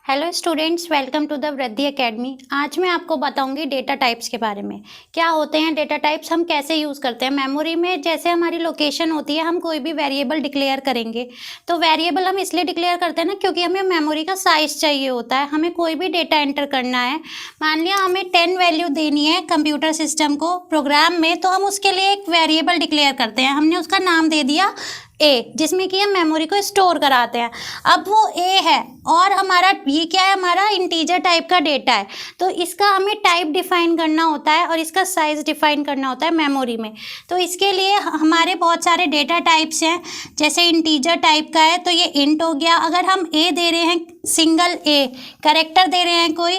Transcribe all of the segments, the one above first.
Hello students, welcome to the Vriddhi academy. आज मैं आपको बताऊंगी डेटा टाइप्स के बारे में। क्या होते हैं डेटा टाइप्स, हम कैसे यूज़ करते हैं मेमोरी में। जैसे हमारी लोकेशन होती है, हम कोई भी वेरिएबल डिक्लेयर करेंगे तो वेरिएबल हम इसलिए डिक्लेयर करते हैं ना, क्योंकि हमें मेमोरी का साइज़ चाहिए होता है। हमें कोई भी डेटा एंटर करना है, मान लिया हमें 10 वैल्यू देनी है कंप्यूटर सिस्टम को प्रोग्राम में, तो हम उसके लिए एक वेरिएबल डिक्लेयर करते हैं। हमने उसका नाम दे दिया ए, जिसमें कि हम मेमोरी को स्टोर कराते हैं। अब वो ए है और हमारा ये क्या है, हमारा इंटीजर टाइप का डेटा है, तो इसका हमें टाइप डिफाइन करना होता है और इसका साइज़ डिफाइन करना होता है मेमोरी में। तो इसके लिए हमारे बहुत सारे डेटा टाइप्स हैं। जैसे इंटीजर टाइप का है तो ये इंट हो गया। अगर हम ए दे रहे हैं, सिंगल ए कैरेक्टर दे रहे हैं कोई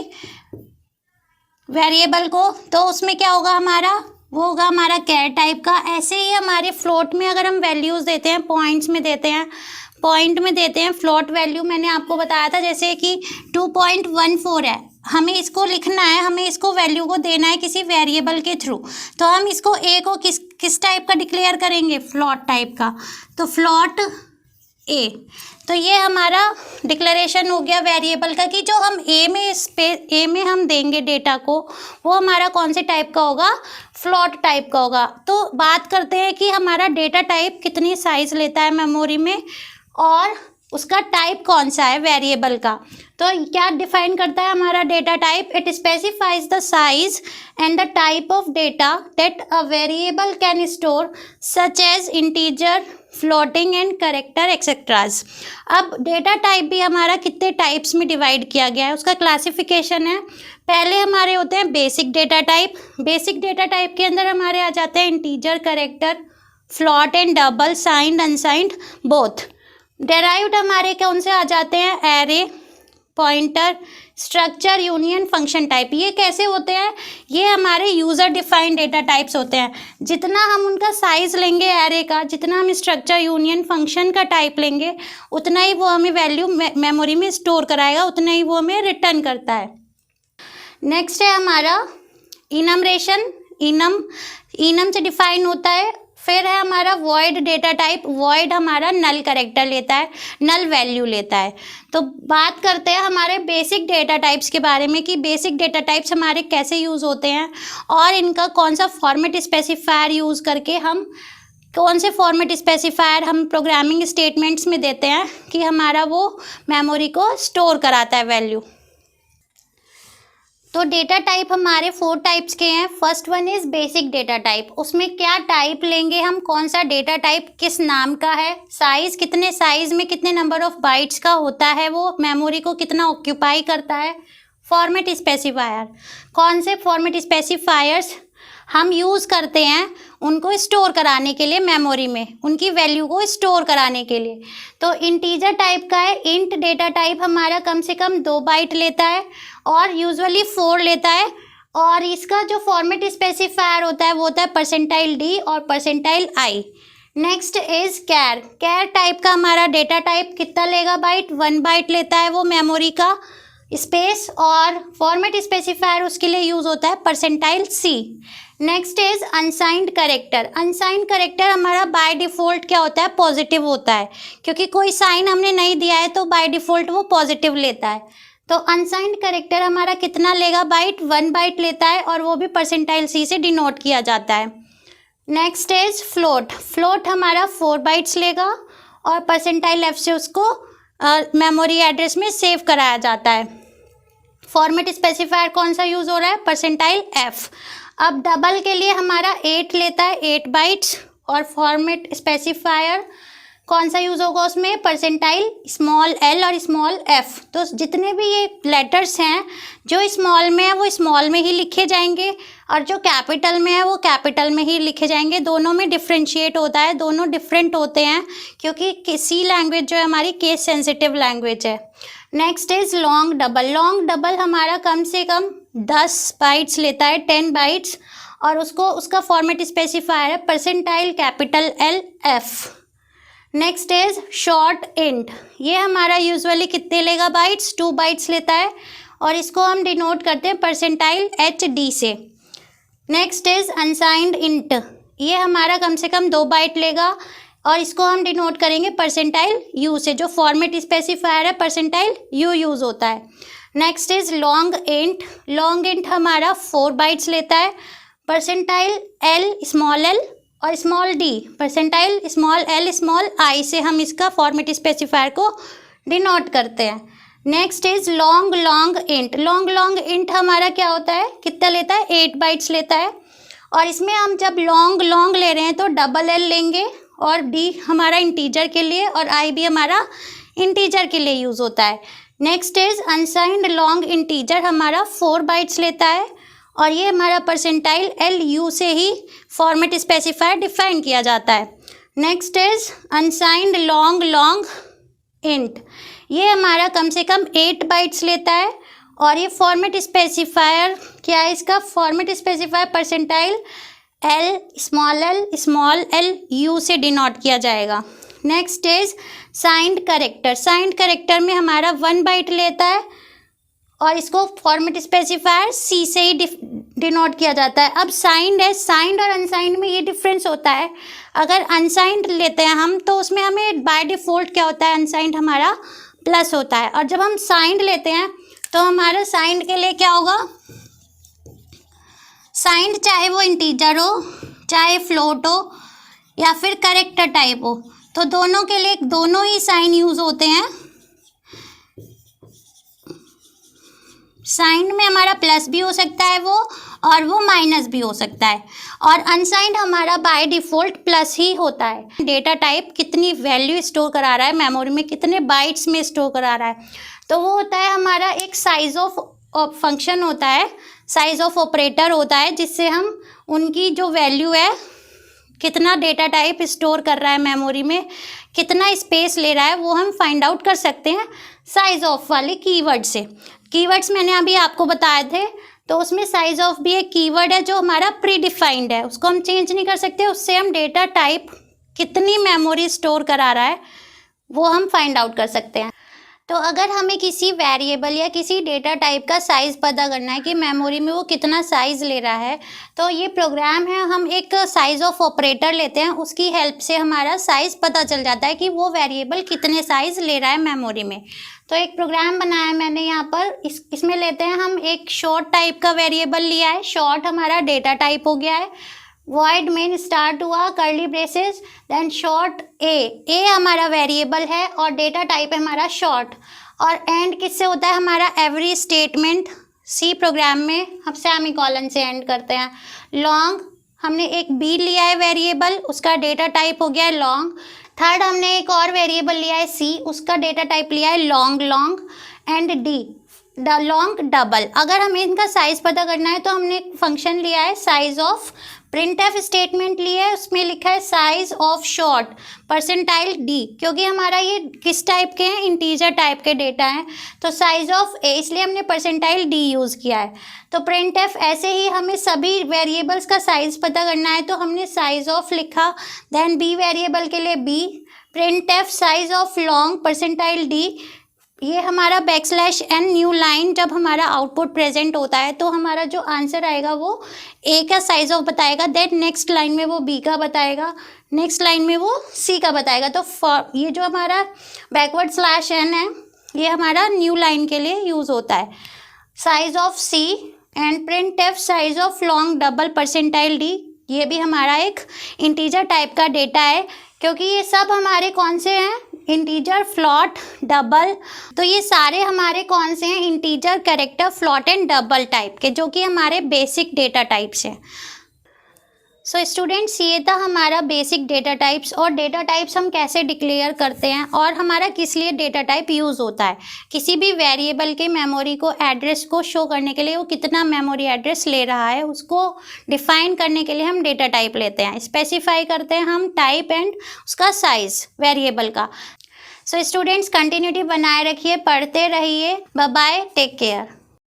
वेरिएबल को, तो उसमें क्या होगा, वो होगा हमारा कैर टाइप का। ऐसे ही हमारे फ्लोट में अगर हम वैल्यूज़ देते हैं, पॉइंट में देते हैं फ्लोट वैल्यू। मैंने आपको बताया था जैसे कि 2.14 है, हमें इसको लिखना है, हमें इसको वैल्यू को देना है किसी वेरिएबल के थ्रू। तो हम इसको ए को किस टाइप का डिक्लेयर करेंगे, फ्लोट टाइप का। तो फ्लोट ए, तो ये हमारा डिक्लेरेशन हो गया वेरिएबल का कि जो हम ए में हम देंगे डेटा को, वो हमारा कौन से टाइप का होगा, फ्लोट टाइप का होगा। तो बात करते हैं कि हमारा डेटा टाइप कितनी साइज लेता है मेमोरी में और उसका टाइप कौन सा है वेरिएबल का। तो क्या डिफाइन करता है हमारा data type, it specifies the size and the type of data that a variable can store such as integer, floating and character etceteras. अब डेटा टाइप भी हमारा कितने टाइप्स में डिवाइड किया गया है, उसका क्लासिफिकेशन है। पहले हमारे होते हैं basic data type. Basic data type के अंदर हमारे आ जाते हैं integer, character, float and double, signed, unsigned, both. Derived हमारे कौन से आ जाते हैं, array, pointer, structure, union, function type. ये कैसे होते हैं, ये हमारे यूज़र डिफाइंड डेटा टाइप्स होते हैं। जितना हम उनका साइज़ लेंगे एरे का, जितना हम स्ट्रक्चर, यूनियन, फंक्शन का टाइप लेंगे, उतना ही वो हमें वैल्यू मेमोरी में स्टोर कराएगा, उतना ही वो हमें रिटर्न करता है। नेक्स्ट है हमारा इनमरेशन। इनम से डिफाइन होता है। फिर है हमारा वॉइड डेटा टाइप। वॉइड हमारा नल कैरेक्टर लेता है, नल वैल्यू लेता है। तो बात करते हैं हमारे बेसिक डेटा टाइप्स के बारे में कि बेसिक डेटा टाइप्स हमारे कैसे यूज़ होते हैं और इनका कौन सा फॉर्मेट स्पेसिफायर यूज़ करके हम प्रोग्रामिंग स्टेटमेंट्स में देते हैं कि हमारा वो मेमोरी को स्टोर कराता है वैल्यू। तो डेटा टाइप हमारे 4 टाइप्स के हैं। First one is basic data type. उसमें क्या टाइप लेंगे हम, कौन सा डेटा टाइप किस नाम का है, साइज़, कितने साइज़ में कितने नंबर ऑफ बाइट्स का होता है, वो मेमोरी को कितना ऑक्यूपाई करता है। फॉर्मेट स्पेसिफायर, कौन से फॉर्मेट स्पेसिफायर्स हम यूज़ करते हैं उनको स्टोर कराने के लिए मेमोरी में, उनकी वैल्यू को स्टोर कराने के लिए। तो इंटीजर टाइप का है। इंट डेटा टाइप हमारा कम से कम 2 बाइट लेता है और यूजुअली 4 लेता है। और इसका जो फॉर्मेट स्पेसिफायर होता है वो होता है %d और %i। Next is char. Char type का हमारा डेटा टाइप कितना लेगा बाइट, 1 बाइट लेता है वो मेमोरी का स्पेस, और फॉर्मेट स्पेसिफायर उसके लिए यूज़ होता है %c। Next is unsigned character. Unsigned character हमारा बाय डिफ़ॉल्ट क्या होता है, पॉजिटिव होता है, क्योंकि कोई साइन हमने नहीं दिया है तो बाय डिफ़ॉल्ट वो पॉजिटिव लेता है। तो अनसाइंड करेक्टर हमारा कितना लेगा बाइट, 1 बाइट लेता है और वो भी %c से डिनोट किया जाता है। Next is float. फ्लोट हमारा 4 बाइट्स लेगा और %f से उसको मेमोरी एड्रेस में सेव कराया जाता है। फॉर्मेट स्पेसिफायर कौन सा यूज़ हो रहा है, %f। अब डबल के लिए हमारा 8 लेता है, 8 बाइट्स, और फॉर्मेट स्पेसिफायर कौन सा यूज़ होगा उसमें, %l और f। तो जितने भी ये लेटर्स हैं जो स्मॉल में है वो स्मॉल में ही लिखे जाएंगे और जो कैपिटल में है वो कैपिटल में ही लिखे जाएंगे। दोनों में डिफ्रेंशिएट होता है, दोनों डिफरेंट होते हैं क्योंकि सी लैंग्वेज जो है हमारी केस सेंसिटिव लैंग्वेज है। Next is long double. Long double हमारा कम से कम 10 बाइट्स लेता है, 10 बाइट्स, और उसका फॉर्मेट स्पेसिफायर है %LF। Next is short int. ये हमारा यूजुअली कितने लेगा बाइट्स, 2 बाइट्स लेता है और इसको हम डिनोट करते हैं %HD से। Next is unsigned int. ये हमारा कम से कम 2 बाइट लेगा और इसको हम डिनोट करेंगे परसेंटाइल यू से। जो फॉर्मेट स्पेसिफायर है परसेंटाइल यू यूज़ होता है। Next is long int. Long int हमारा 4 बाइट्स लेता है। परसेंटाइल एल स्मॉल एल और small D, percentile small L small I से हम इसका फॉर्मेट स्पेसिफायर को डिनोट करते हैं। Next is long long int. Long long int हमारा क्या होता है, कितना लेता है, 8 बाइट्स लेता है। और इसमें हम जब लॉन्ग लॉन्ग ले रहे हैं तो डबल एल लेंगे और डी हमारा इंटीजर के लिए और आई भी हमारा इंटीजर के लिए यूज़ होता है। Next is unsigned long integer हमारा 4 बाइट्स लेता है और ये हमारा परसेंटाइल एल यू से ही फॉर्मेट स्पेसिफायर डिफाइन किया जाता है। Next is unsigned long long int. ये हमारा कम से कम 8 बाइट्स लेता है और ये फॉर्मेट स्पेसिफायर क्या है, इसका format specifier percentile L small L U से डिनोट किया जाएगा। Next is signed character. Signed character में हमारा 1 बाइट लेता है और इसको फॉर्मेट स्पेसिफायर सी से ही डिनोट किया जाता है। अब साइंड है, साइंड और अनसाइंड में ये डिफरेंस होता है। अगर अनसाइंड लेते हैं हम तो उसमें हमें बाय डिफ़ॉल्ट क्या होता है, अनसाइंड हमारा प्लस होता है। और जब हम साइंड लेते हैं तो हमारा साइंड के लिए क्या होगा, साइंड चाहे वो इंटीजर हो, चाहे फ्लोट हो या फिर करेक्टर टाइप हो, तो दोनों के लिए दोनों ही साइन यूज़ होते हैं। साइंड में हमारा प्लस भी हो सकता है वो और वो माइनस भी हो सकता है। और अनसाइंड हमारा बाय डिफ़ॉल्ट प्लस ही होता है। डेटा टाइप कितनी वैल्यू स्टोर करा रहा है मेमोरी में, कितने बाइट्स में स्टोर करा रहा है, तो वो होता है हमारा एक साइज ऑफ फंक्शन होता है, साइज ऑफ ऑपरेटर होता है, जिससे हम उनकी जो वैल्यू है, कितना डेटा टाइप स्टोर कर रहा है मेमोरी में, कितना स्पेस ले रहा है, वो हम फाइंड आउट कर सकते हैं साइज ऑफ वाले कीवर्ड से। कीवर्ड्स मैंने अभी आपको बताए थे, तो उसमें साइज ऑफ भी एक कीवर्ड है जो हमारा प्री डिफाइंड है, उसको हम चेंज नहीं कर सकते। उससे हम डेटा टाइप कितनी मेमोरी स्टोर करा रहा है वो हम फाइंड आउट कर सकते हैं। तो अगर हमें किसी वेरिएबल या किसी डेटा टाइप का साइज़ पता करना है कि मेमोरी में वो कितना साइज़ ले रहा है, तो ये प्रोग्राम है, हम एक साइज़ ऑफ ऑपरेटर लेते हैं, उसकी हेल्प से हमारा साइज़ पता चल जाता है कि वो वेरिएबल कितने साइज़ ले रहा है मेमोरी में। तो एक प्रोग्राम बनाया मैंने यहाँ पर, इसमें लेते हैं हम एक शॉर्ट टाइप का वेरिएबल लिया है। शॉर्ट हमारा डेटा टाइप हो गया है। वॉइड मेन स्टार्ट हुआ, कर्ली ब्रेसेस, देन शॉर्ट ए हमारा वेरिएबल है और डेटा टाइप है हमारा शॉर्ट। और एंड किससे होता है, हमारा एवरी स्टेटमेंट सी प्रोग्राम में हम सेमीकोलन से एंड करते हैं। लॉन्ग हमने एक बी लिया है वेरिएबल, उसका डेटा टाइप हो गया है लॉन्ग। थर्ड हमने एक और वेरिएबल लिया है सी, उसका डेटा टाइप लिया है long long. And D long double. अगर हमें इनका साइज़ पता करना है तो हमने एक फंक्शन लिया है साइज ऑफ, प्रिंटएफ स्टेटमेंट लिया है, उसमें लिखा है size of short percentile D, क्योंकि हमारा ये किस टाइप के हैं, इंटीजर टाइप के डेटा हैं, तो साइज ऑफ ए, इसलिए हमने परसेंटाइल डी यूज़ किया है। तो प्रिंटएफ ऐसे ही हमें सभी वेरिएबल्स का साइज़ पता करना है तो हमने साइज ऑफ लिखा। देन बी वेरिएबल के लिए B, printf size of long percentile D, ये हमारा बैकस्लैश एन न्यू लाइन, जब हमारा आउटपुट प्रेजेंट होता है तो हमारा जो आंसर आएगा वो ए का साइज ऑफ बताएगा, देन नेक्स्ट लाइन में वो बी का बताएगा, नेक्स्ट लाइन में वो सी का बताएगा। तो ये जो हमारा बैकवर्ड स्लैश एन है ये हमारा न्यू लाइन के लिए यूज़ होता है। Size of C and printf size of long double percentile D, ये भी हमारा एक इंटीजर टाइप का डेटा है, क्योंकि ये सब हमारे कौन से हैं, इंटीजर, फ्लॉट, डबल। तो ये सारे हमारे कौन से हैं, integer, character, float and double type के, जो कि हमारे बेसिक डेटा टाइप्स हैं। सो स्टूडेंट्स, ये था हमारा बेसिक डेटा टाइप्स। और डेटा टाइप्स हम कैसे डिक्लेयर करते हैं और हमारा किस लिए डेटा टाइप यूज़ होता है। किसी भी वेरिएबल के मेमोरी को एड्रेस को शो करने के लिए वो कितना मेमोरी एड्रेस ले रहा है उसको डिफाइन करने के लिए हम डेटा टाइप लेते हैं, स्पेसिफाई करते हैं हम टाइप एंड उसका साइज़ वेरिएबल का। सो स्टूडेंट्स, कंटिन्यूटी बनाए रखिए, पढ़ते रहिए। Bye bye, take care.